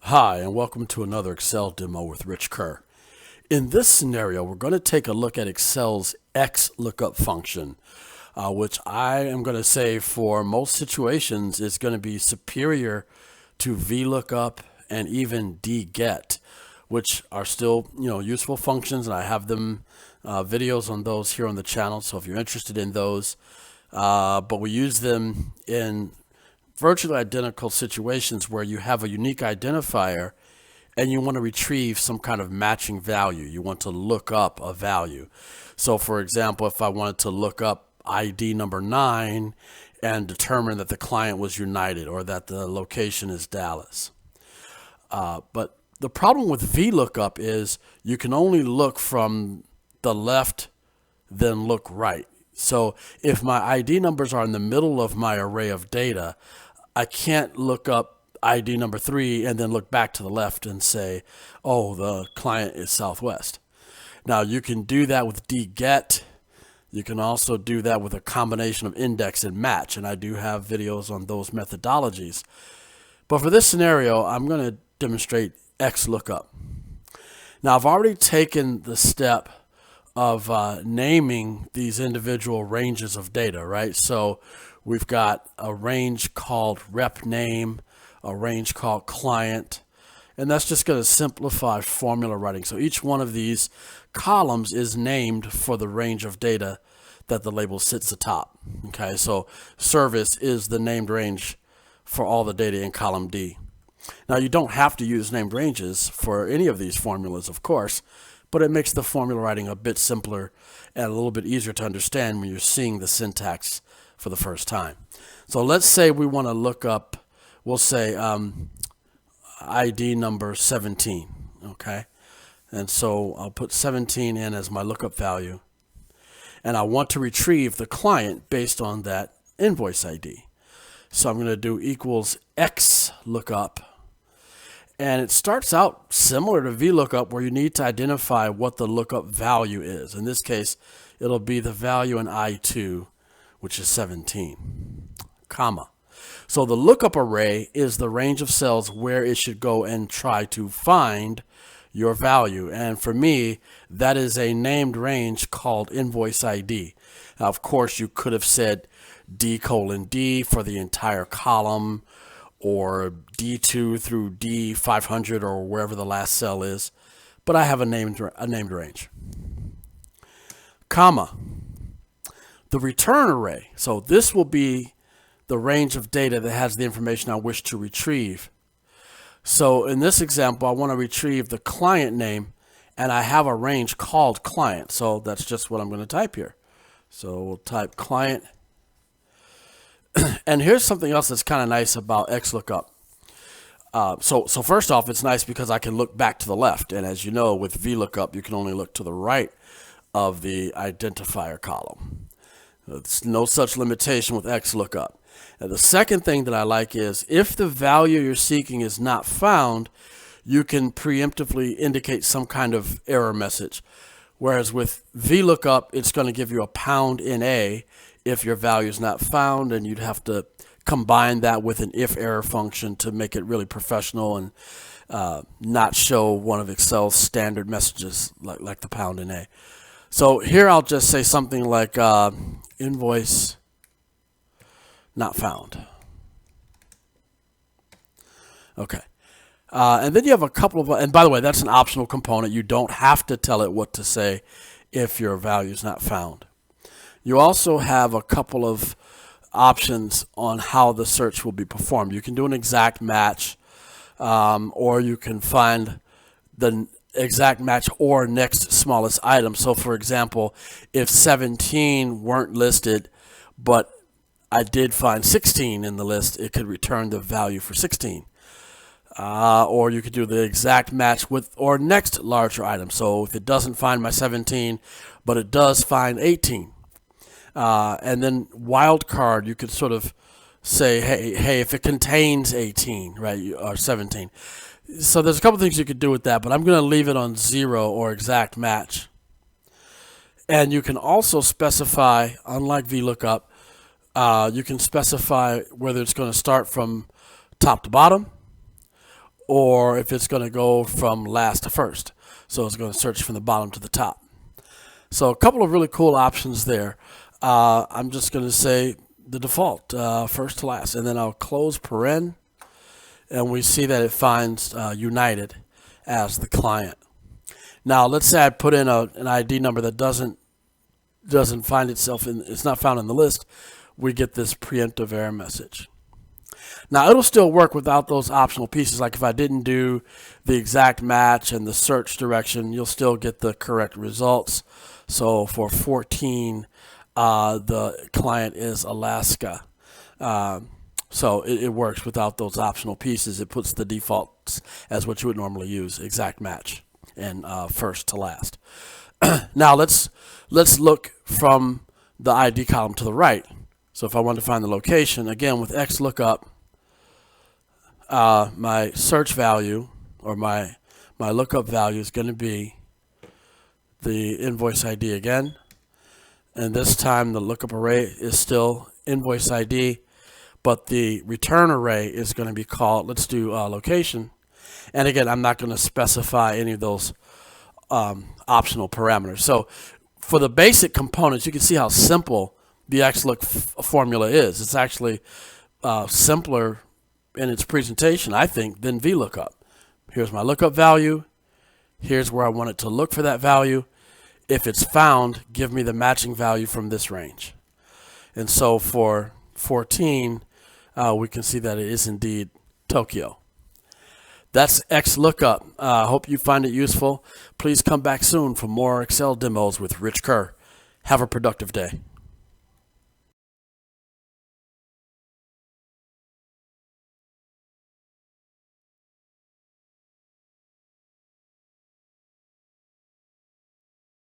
Hi, and welcome to another Excel demo with Rich Kerr. In this scenario, we're going to take a look at Excel's XLOOKUP function, which I am going to say for most situations is going to be superior to VLOOKUP and even DGET, which are still useful functions, and I have them videos on those here on the channel. So if you're interested in those, but we use them in virtually identical situations where you have a unique identifier and you want to retrieve some kind of matching value. You want to look up a value. So for example, if I wanted to look up ID number 9 and determine that the client was United or that the location is Dallas. But the problem with VLOOKUP is you can only look from the left, then look right. So if my ID numbers are in the middle of my array of data, I can't look up ID number 3 and then look back to the left and say, oh, the client is Southwest. Now you can do that with DGET. You can also do that with a combination of index and match, and I do have videos on those methodologies. But for this scenario, I'm going to demonstrate XLOOKUP. Now I've already taken the step of naming these individual ranges of data, right? So we've got a range called rep name, a range called client, and that's just going to simplify formula writing. So each one of these columns is named for the range of data that the label sits atop. Okay, so service is the named range for all the data in column D. Now you don't have to use named ranges for any of these formulas, of course, but it makes the formula writing a bit simpler and a little bit easier to understand when you're seeing the syntax for the first time. So let's say we want to look up, we'll say ID number 17, okay? And so I'll put 17 in as my lookup value, and I want to retrieve the client based on that invoice ID. So I'm going to do equals XLOOKUP, and it starts out similar to VLOOKUP where you need to identify what the lookup value is. In this case, it'll be the value in I2, which is 17, comma. So the lookup array is the range of cells where it should go and try to find your value. And for me, that is a named range called invoice ID. Now, of course, you could have said D:D for the entire column, or D2 through D500 or wherever the last cell is, but I have a named range, comma. The return array, so this will be the range of data that has the information I wish to retrieve. So in this example, I want to retrieve the client name, and I have a range called client, so that's just what I'm going to type here. So we'll type client. And here's something else that's kind of nice about XLOOKUP. So first off, it's nice because I can look back to the left, and as you know, with VLOOKUP, you can only look to the right of the identifier column. There's no such limitation with XLOOKUP. Now, the second thing that I like is if the value you're seeking is not found, you can preemptively indicate some kind of error message. Whereas with VLOOKUP, it's going to give you a £NA if your value is not found, and you'd have to combine that with an if error function to make it really professional and not show one of Excel's standard messages like the £NA. So here I'll just say something like invoice not found. Okay. And then you have a couple of, and by the way, that's an optional component. You don't have to tell it what to say if your value is not found. You also have a couple of options on how the search will be performed. You can do an exact match, or you can find the exact match or next smallest item. So for example, if 17 weren't listed, but I did find 16 in the list, it could return the value for 16. Or you could do the exact match with or next larger item. So if it doesn't find my 17, but it does find 18. And then wildcard, you could sort of say, hey, if it contains 18, right, or 17. So there's a couple things you could do with that, but I'm going to leave it on 0 or exact match. And you can also specify, unlike VLOOKUP, you can specify whether it's going to start from top to bottom, or if it's going to go from last to first. So it's going to search from the bottom to the top. So a couple of really cool options there. I'm just going to say the default, first to last, and then I'll close paren, and we see that it finds United as the client. Now let's say I put in an ID number that doesn't find itself in, it's not found in the list. We get this preemptive error message. Now it'll still work without those optional pieces. Like if I didn't do the exact match and the search direction, you'll still get the correct results. So for 14, the client is Alaska. So it works without those optional pieces. It puts the defaults as what you would normally use, exact match and first to last. Now let's look from the ID column to the right. So if I want to find the location, again with XLOOKUP, my search value or my lookup value is going to be the invoice ID again, and this time the lookup array is still invoice ID, but the return array is going to be called, let's do location, and again I'm not going to specify any of those optional parameters. So for the basic components, you can see how simple the XLOOK formula is. It's actually simpler in its presentation, I think, than VLOOKUP. Here's my lookup value. Here's where I want it to look for that value. If it's found, give me the matching value from this range. And so for 14, we can see that it is indeed Tokyo. That's XLOOKUP. I hope you find it useful. Please come back soon for more Excel demos with Rich Kerr. Have a productive day.